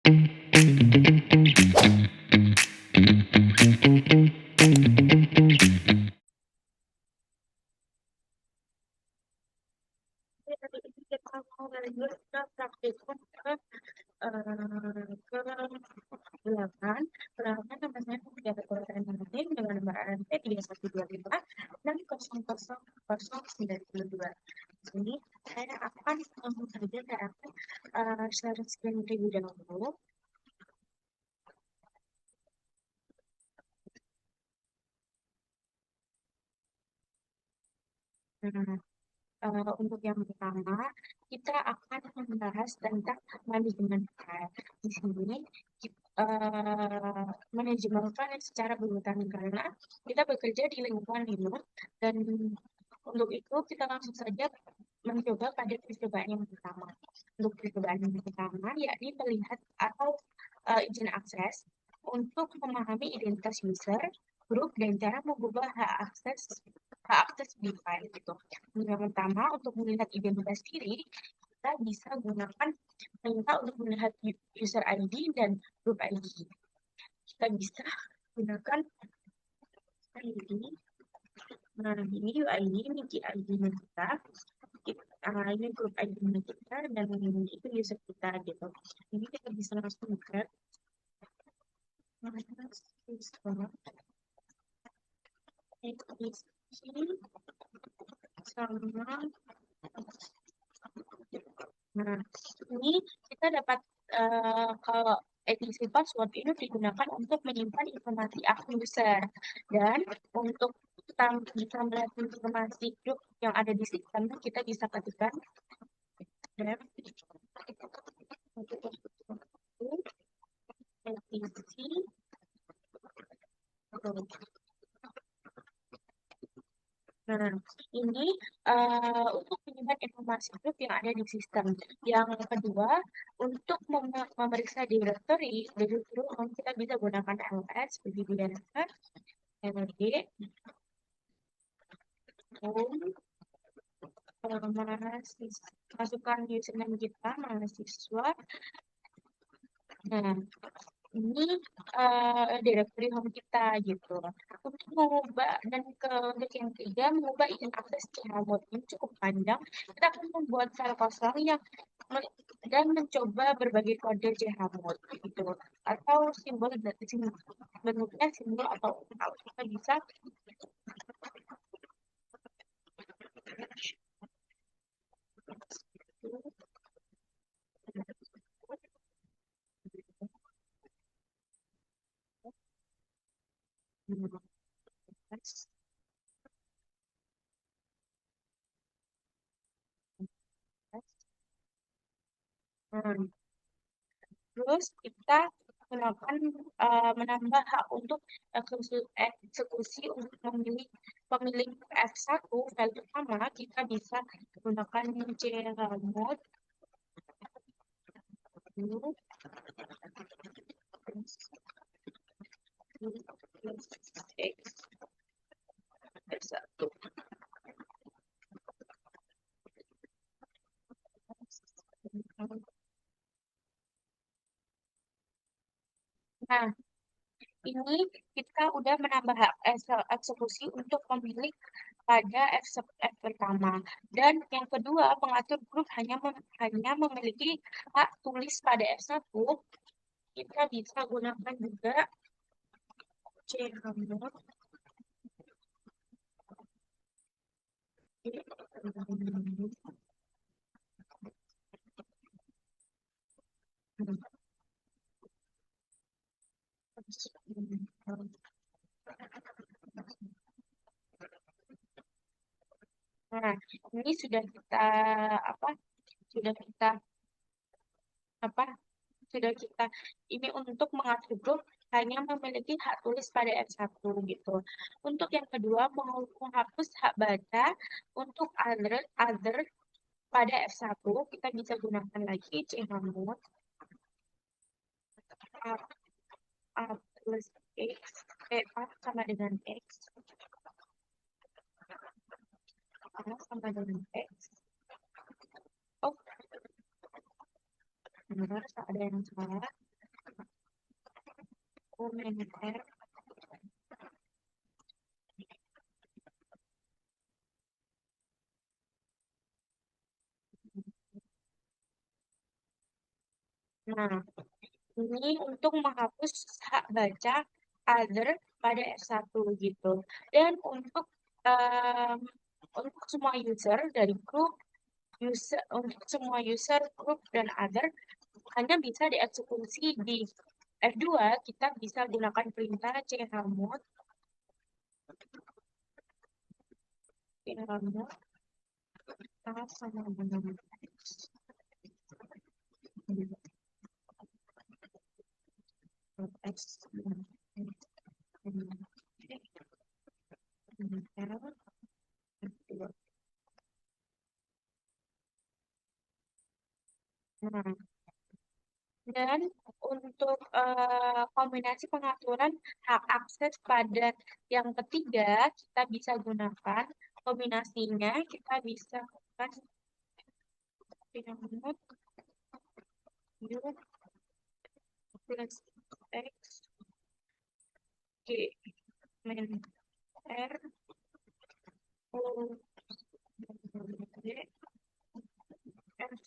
Kita mau lanjut ke praktikum ke 8. Pelanggan nama saya Putri Kekuatan Martin dengan nomor ANT 3125 dan 0092. Di sini saya akan share screen terlebih dahulu. Untuk yang pertama, kita akan membahas tentang manajemen file. Di sini, manajemen file secara berurutan karena kita bekerja di lingkungan Linux, dan untuk itu kita langsung saja mencoba pada percobaan yang pertama. Untuk percobaan yang pertama, yakni melihat atau izin akses untuk memahami identitas user, grup, dan cara mengubah hak akses di file gitu. Yang pertama, untuk melihat identitas diri, kita bisa gunakan perintah untuk melihat user ID dan group ID. Kita bisa gunakan ID. Nah, ini UID, ini ID-nya kita. Ini grup ID-nya kita, dan ini itu user kita gitu. Ini kita bisa langsung buka. Nah, ini kita dapat kalau edisi password ini digunakan untuk menyimpan informasi akun user, dan untuk kita bisa melihat informasi grup yang ada di sistem, kita bisa ketikkan edisi. Nah, ini untuk menyimpan informasi grup yang ada di sistem. Yang kedua, untuk memeriksa directory, kita bisa gunakan ls, bgdnf, md, masukkan username kita, mahasiswa. Nah, ini directory home kita gitu. Untuk mengubah, dan untuk yang ketiga, mengubah izin akses chmod ini cukup panjang. Kita akan membuat file kosong dan mencoba berbagai kode chmod gitu, atau simbol bentuknya simbol atau kita bisa terus kita melakukan menambah hak untuk eksekusi untuk pemilik F1 file pertama. Kita bisa gunakan chmod F1. Nah, ini kita udah menambah hak eksekusi untuk pemilik pada F pertama. Dan yang kedua, pengatur grup hanya memiliki hak tulis pada F1. Kita bisa gunakan juga chmod. Nah, ini sudah kita ini untuk mengatur grup hanya memiliki hak tulis pada F1 gitu. Untuk yang kedua, menghapus hak baca untuk other pada F1, kita bisa gunakan lagi chmod a plus x, a sama dengan x, a sama dengan x. Oh, benar, ada yang salah. komentar. Nah, ini untuk menghapus hak baca other pada F1 gitu. Dan um, untuk semua user dari grup user untuk semua user grup dan other hanya bisa dieksekusi di F2. Kita bisa gunakan perintah chmod sama dengan X. Nah, dan untuk kombinasi pengaturan hak akses pada yang ketiga, kita bisa gunakan kombinasinya, kita bisa gunakan chmod u plus x g min r u d f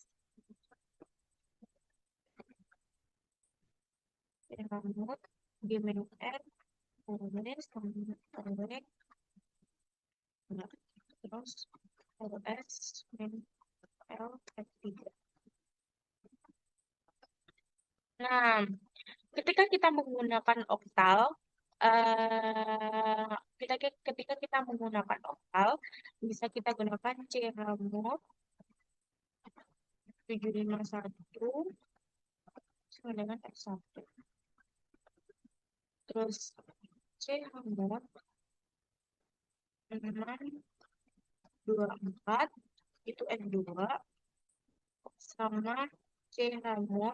chmod g min r u d sama r terus ls min l f3. Nah, ketika kita menggunakan oktal, ketika kita menggunakan oktal, bisa kita gunakan chmod 751 sama dengan F1. Terus chmod 624 itu F2 sama chmod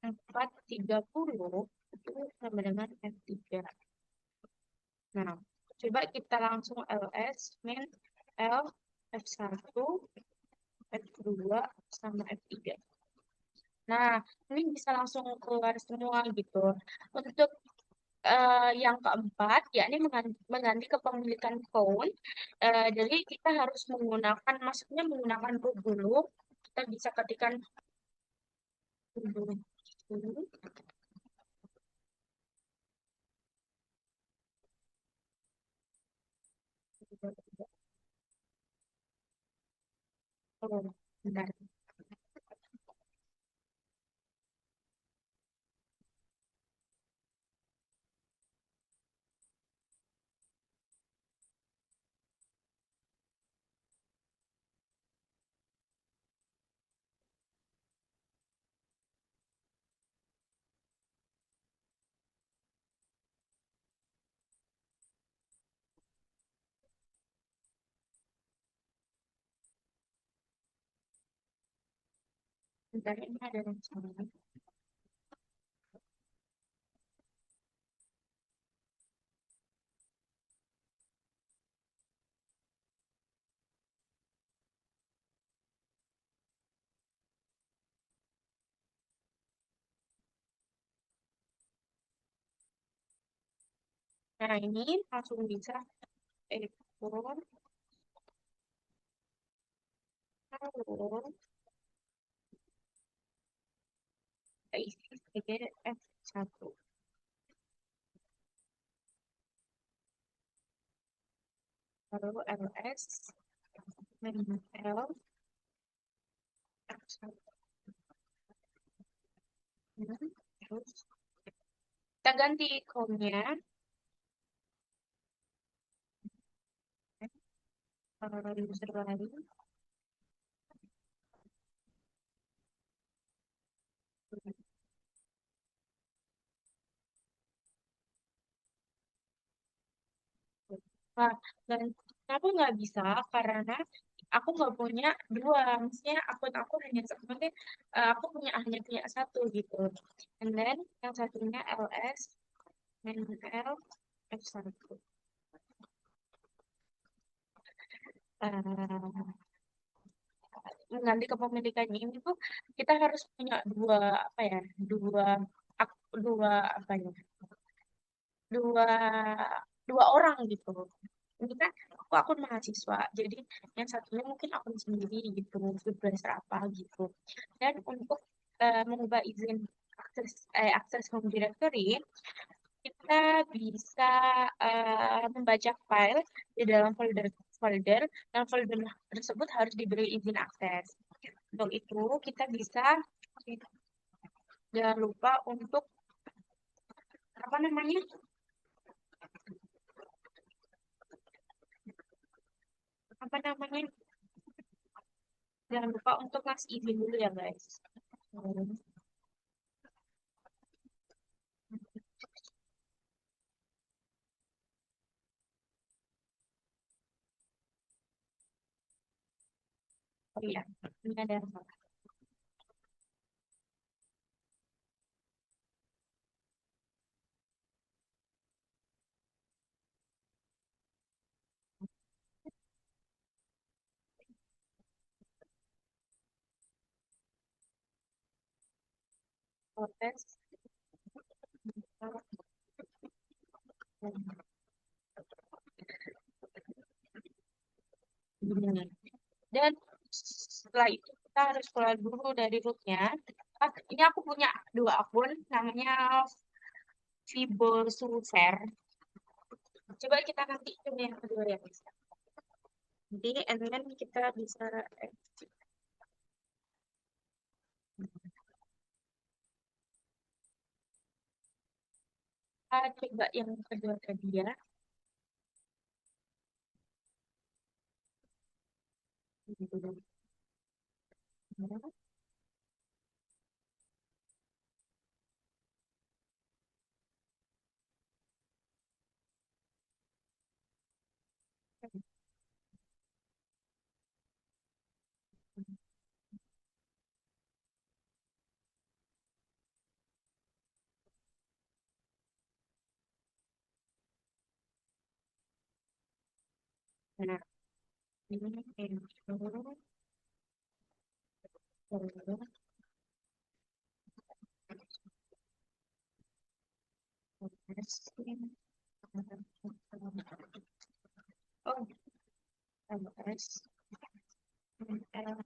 430 itu sama dengan F3. Nah, coba kita langsung ls min L F1 F2 sama F3. Nah, ini bisa langsung keluar semua gitu. Untuk yang keempat, yakni mengganti kepemilikan phone. Jadi kita harus menggunakan, maksudnya menggunakan root dulu. Kita bisa ketikkan dulu. Oh, bentar. Bentar, ini ada yang salah. Nah, ini langsung bisa ekspor. Halo, kita isi sebagai F1. Lalu ls min L F1. Terus kita ganti ikonnya. User baru. Nah, dan aku nggak bisa karena aku nggak punya dua. Maksudnya akun aku hanya maksudnya, aku hanya punya satu gitu. And then yang satunya ls min L F1. Eh, mengganti kepemilikannya ini tuh kita harus punya dua apa ya dua dua apa ya, dua dua orang gitu. Ini kan aku akun mahasiswa, jadi yang satunya mungkin akun sendiri gitu, freelancer apa gitu. Dan untuk mengubah izin akses home directory, kita bisa membaca file di dalam folder dan folder tersebut harus diberi izin akses. Untuk itu kita bisa, jangan lupa untuk apa namanya, apa namanya, jangan lupa untuk ngasih izin dulu ya guys. Oh iya, ini ada protes. Dan setelah itu kita harus keluar dulu dari rootnya. Ini aku punya dua akun, namanya Vibo Sulfer. Coba kita nanti coba yang kedua ya guys. Nanti and then kita bisa coba yang kedua tadi ya. Nah, ini intro, testing, oh, LS, ML,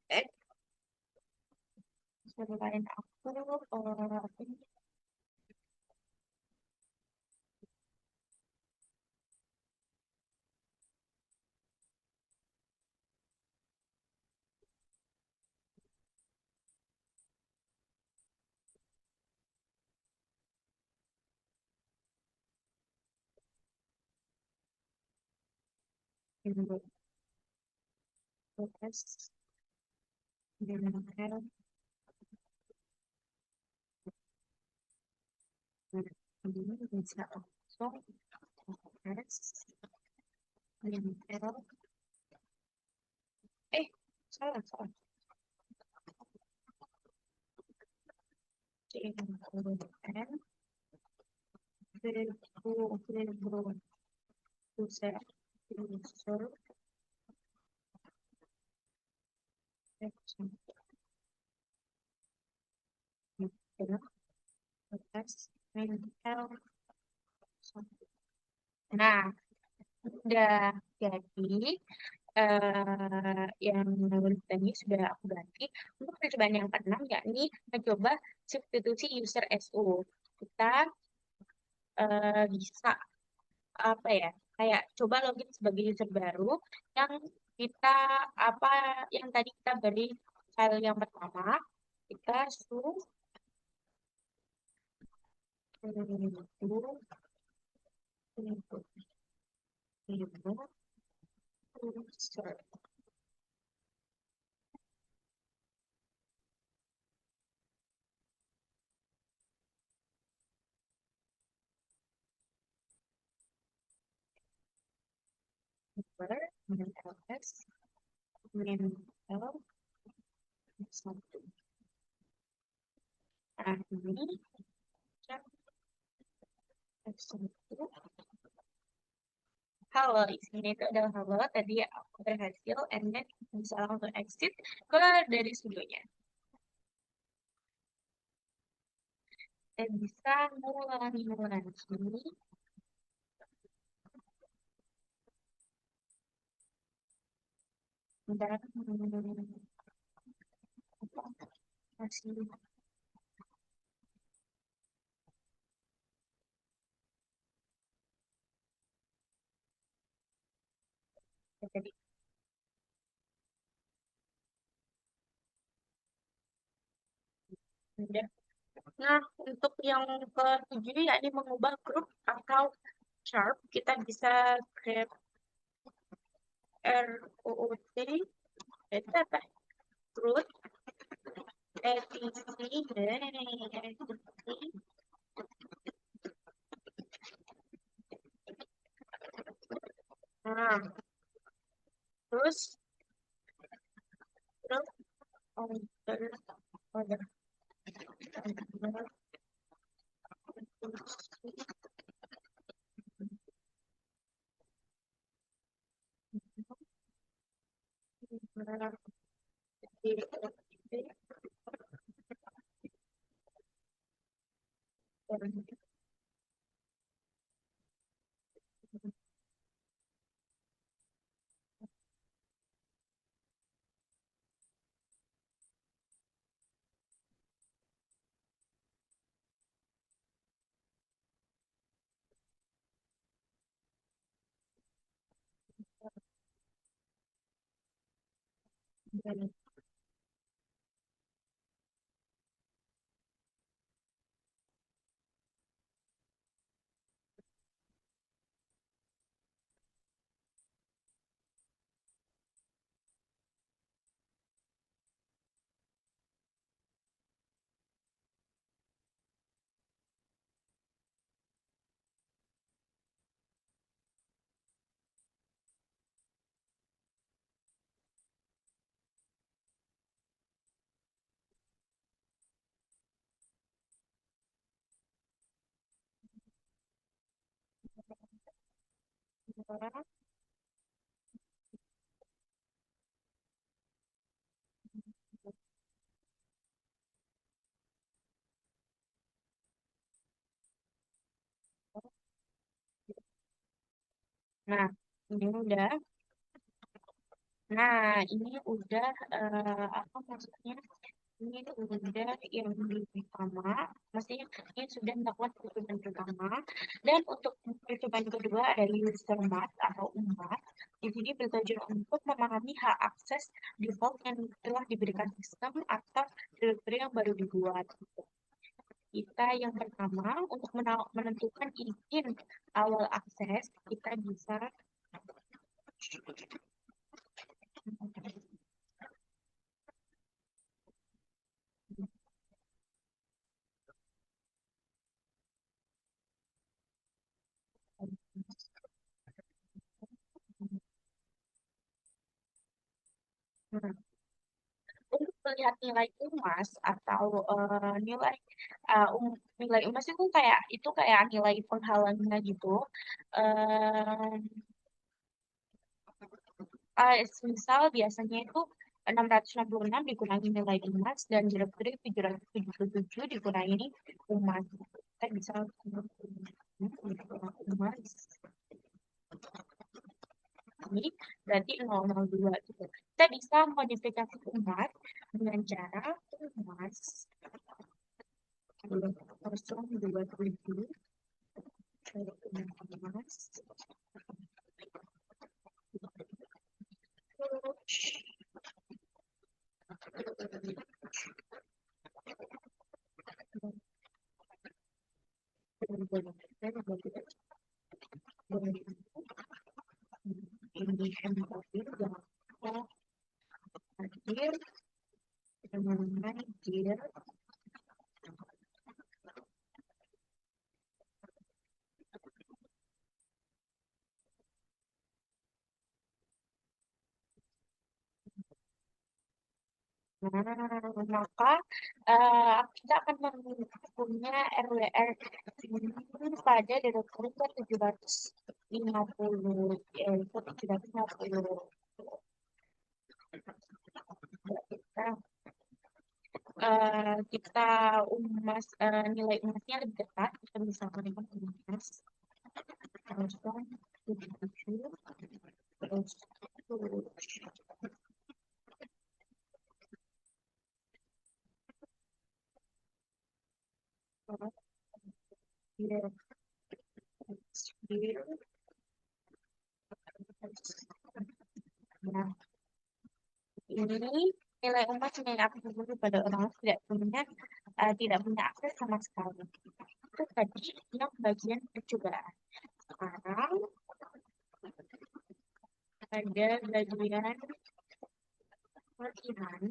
eh, selain aku, ini tes, ML, ini bisa langsung tes, ML, eh, salah, salah. CML, Verbal user, user, action, tes, ML. Nah, udah jadi yang tadi sudah aku ganti untuk percobaan yang keenam, yakni mencoba substitusi user SU. Kita bisa apa ya, kayak coba login sebagai user baru yang kita apa yang tadi kita beri file yang pertama, kita suruh user. LS L satu. Nah, ini cek F1 halo, isinya itu adalah halo, tadi aku berhasil, and then bisa langsung exit ke dari studionya. Dan bisa ngulangi lagi. Dan masih jadi udah. Nah, untuk yang ketujuh yakni mengubah grup atau sharp, kita bisa grab ROOT, itu apa? Root, ETC, nah, terus terus order, order, order, Nah, ini udah. Nah, ini udah apa maksudnya? Ini udah yang pertama, maksudnya ini sudah melakukan percobaan pertama. Dan untuk percobaan kedua ada user mat atau umat. Di sini bertujuan untuk memahami hak akses default yang telah diberikan sistem atau directory yang baru dibuat. Kita yang pertama untuk menentukan izin awal akses, kita bisa untuk melihat nilai UMAS atau nilai UMAS itu kayak nilai penghalangnya gitu. Eh, Misal biasanya itu 666 dikurangi nilai UMAS dan direktur 777 dikurangi UMAS. Kita bisa UMAS ini berarti 002 gitu. Kita bisa modifikasi umat dengan cara umas 027 umas ini hadir mengenai dia Nah, maka kita akan punya RWR ini pada direktur ke 750, yaitu 750. Kita umas nilai umasnya lebih dekat, kita bisa gunakan umas terus 77 terus nah, ini nilai umas yang aku beri pada orang tidak punya akses sama sekali. Itu tadi yang bagian percobaan. Sekarang ada bagian latihan.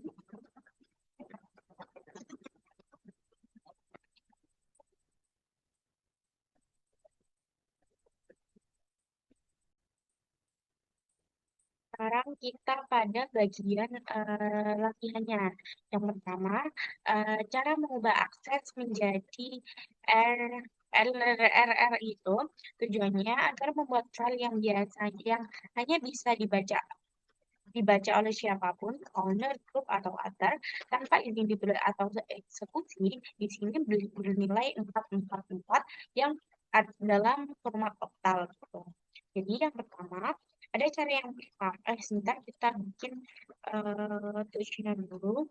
Sekarang kita pada bagian latihannya. Yang pertama, cara mengubah akses menjadi RR itu tujuannya agar membuat file yang biasa yang hanya bisa dibaca oleh siapapun, owner, group, atau other, tanpa izin diberi atau eksekusi, di sini bernilai 444 yang dalam format oktal. Gitu. Jadi yang pertama, ada cara yang sebentar kita bikin tulisan dulu.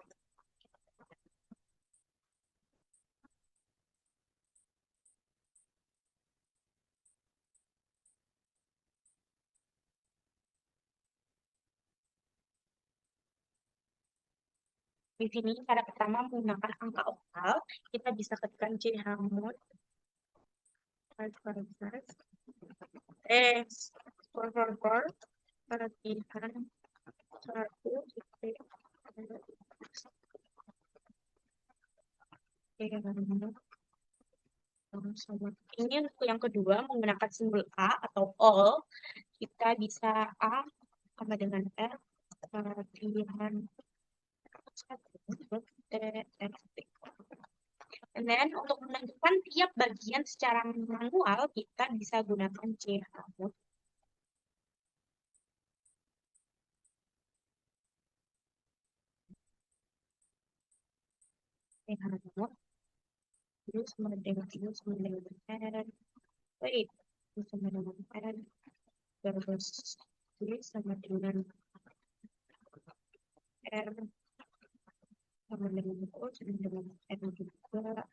Di sini cara pertama menggunakan angka oktal, kita bisa ketikkan chmod for perhatikan 1 ini untuk yang kedua menggunakan simbol A atau all, kita bisa A sama dengan R pilihan 1 and then untuk menentukan tiap bagian secara manual kita bisa gunakan chmod. Terus sama dengan R, wait, sama dengan R, terus sama dengan R, sama dengan R juga.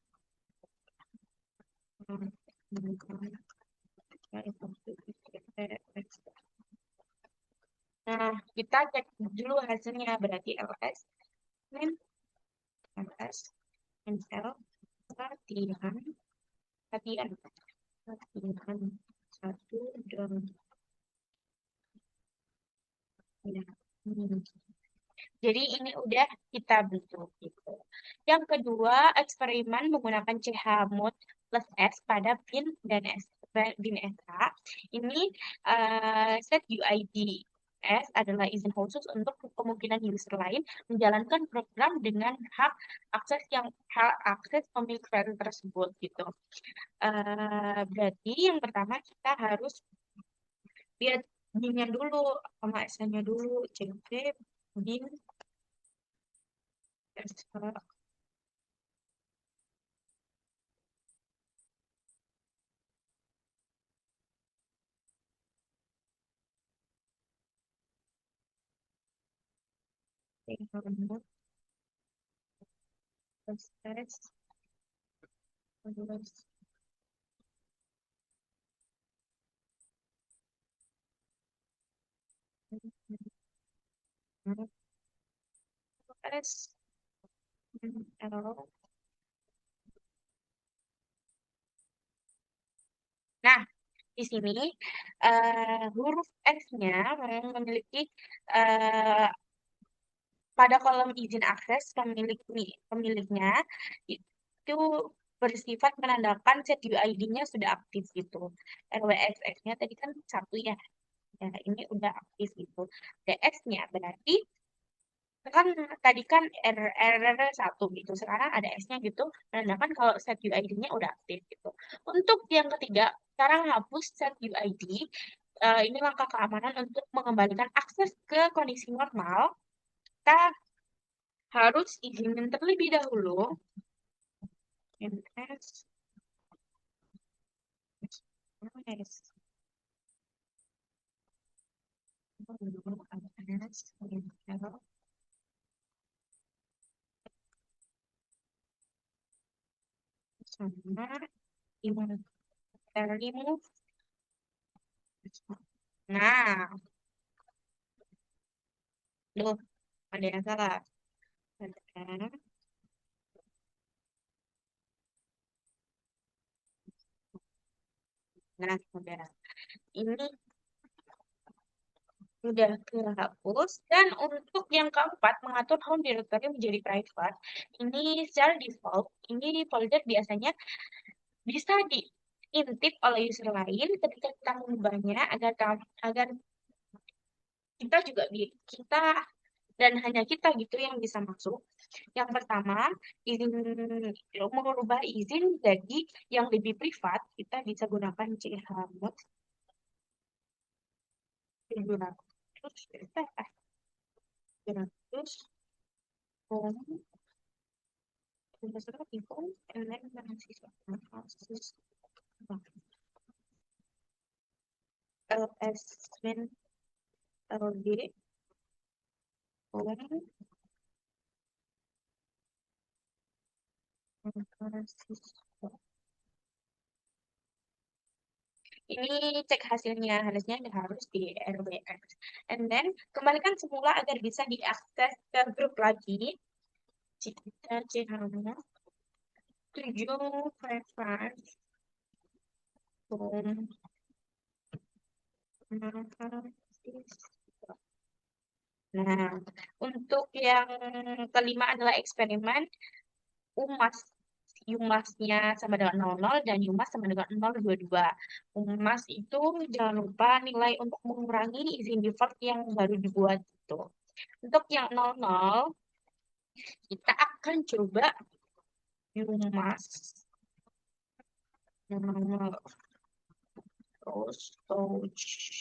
Nah, kita cek dulu hasilnya, berarti LS, LS, NL, latihan 1 dan ya. Jadi ini udah kita bentuk gitu. Yang kedua, eksperimen menggunakan chmod plus S pada bin dan bin SA. Ini set UID S adalah izin khusus untuk kemungkinan user lain menjalankan program dengan hak akses pemilik file tersebut gitu. Berarti yang pertama kita harus lihat bin-nya dulu sama S-nya dulu, cp bin Nah, di sini huruf S-nya memiliki pada kolom izin akses pemiliknya itu bersifat menandakan set UID-nya sudah aktif gitu. RWXX-nya tadi kan 1 ya. Ya, ini udah aktif gitu. DS-nya berarti kan tadi kan R satu gitu, sekarang ada S-nya gitu, menandakan kalau set UID-nya udah aktif gitu. Untuk yang ketiga, sekarang hapus set UID. Ini langkah keamanan untuk mengembalikan akses ke kondisi normal. Kita harus izinin terlebih dahulu. MS, MS, sama email remove. Nah, loh, ada yang salah. Bentar. Nah, udah. Ini udah kehapus. Dan untuk yang keempat, mengatur home directory menjadi private. Ini secara default, ini folder biasanya bisa diintip oleh user lain ketika kita mengubahnya agar kita juga kita dan hanya kita gitu yang bisa masuk. Yang pertama, izin mengubah izin jadi yang lebih privat, kita bisa gunakan chmod 700 700 home home and then mahasiswa LS LD home mahasiswa. Ini cek hasilnya, harusnya harus di RWX. And then, kembalikan semula agar bisa diakses ke grup lagi. Kita cek halaman 7 preference home mahasiswa. Nah, untuk yang kelima adalah eksperimen. UMAS. UMAS-nya sama dengan 00 dan UMAS sama dengan 022. UMAS itu jangan lupa nilai untuk mengurangi izin default yang baru dibuat itu. Untuk yang 00, kita akan coba UMAS. Terus touch.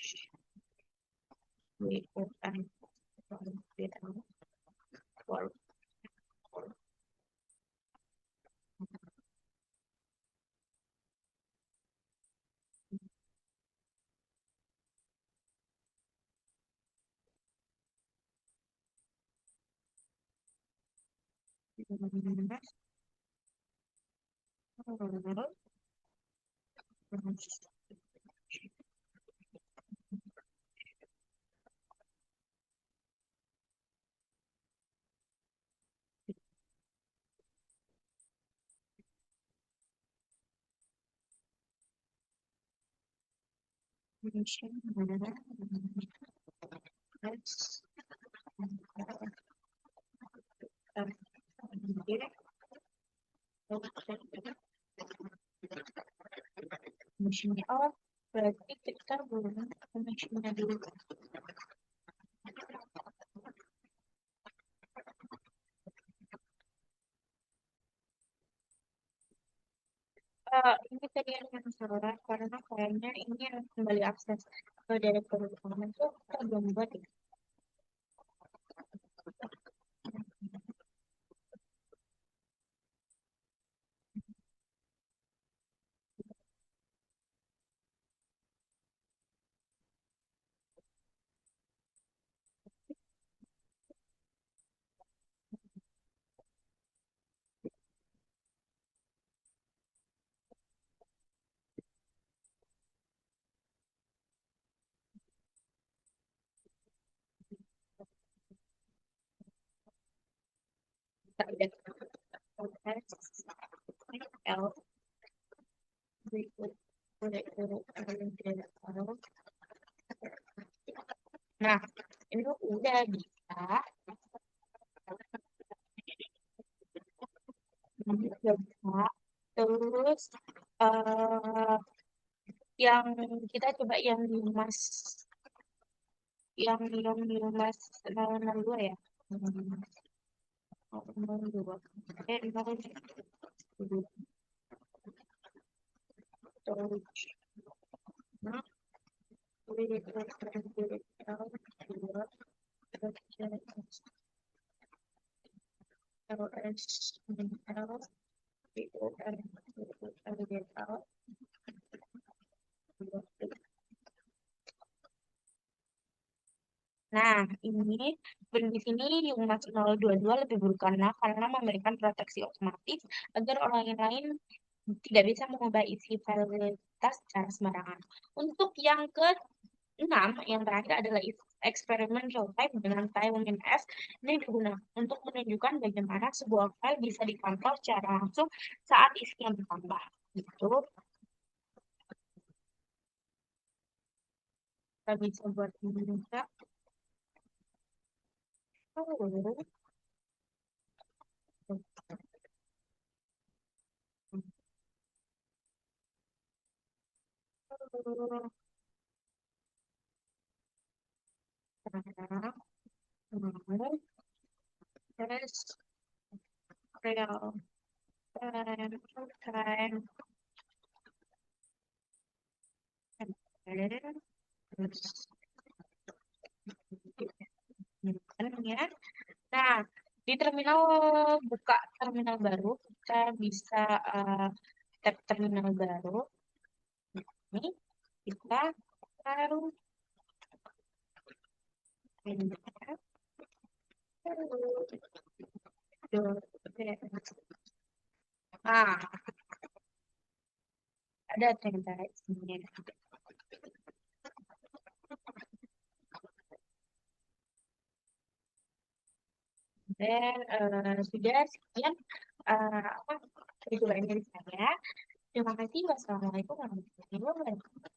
Mesinnya off, berarti kita belum mesinnya dulu. Ini tadi yang salah karena kayaknya ini yang kembali akses ke direktur utama itu kita belum buat ya. Kita udah L berikut nah, ini udah bisa. Coba. Terus yang kita coba yang di mas 002 ya. Nah, ini di sini UMAS 022 lebih berguna karena memberikan proteksi otomatis agar orang lain tidak bisa mengubah isi file kita secara sembarangan. Untuk yang ke-6, yang terakhir adalah eksperimen real time dengan TimeMinF. Ini digunakan untuk menunjukkan bagaimana sebuah file bisa dipantau secara langsung saat isinya bertambah. Gitu. Kita bisa buat ini juga. Terus real time terus ya. Nah, di terminal buka terminal baru, kita bisa tab terminal baru. Ini kita taruh ini. Ah, ada ternyata sini. Dan sudah sekian apa video dari saya. Terima kasih. Wassalamualaikum warahmatullahi wabarakatuh.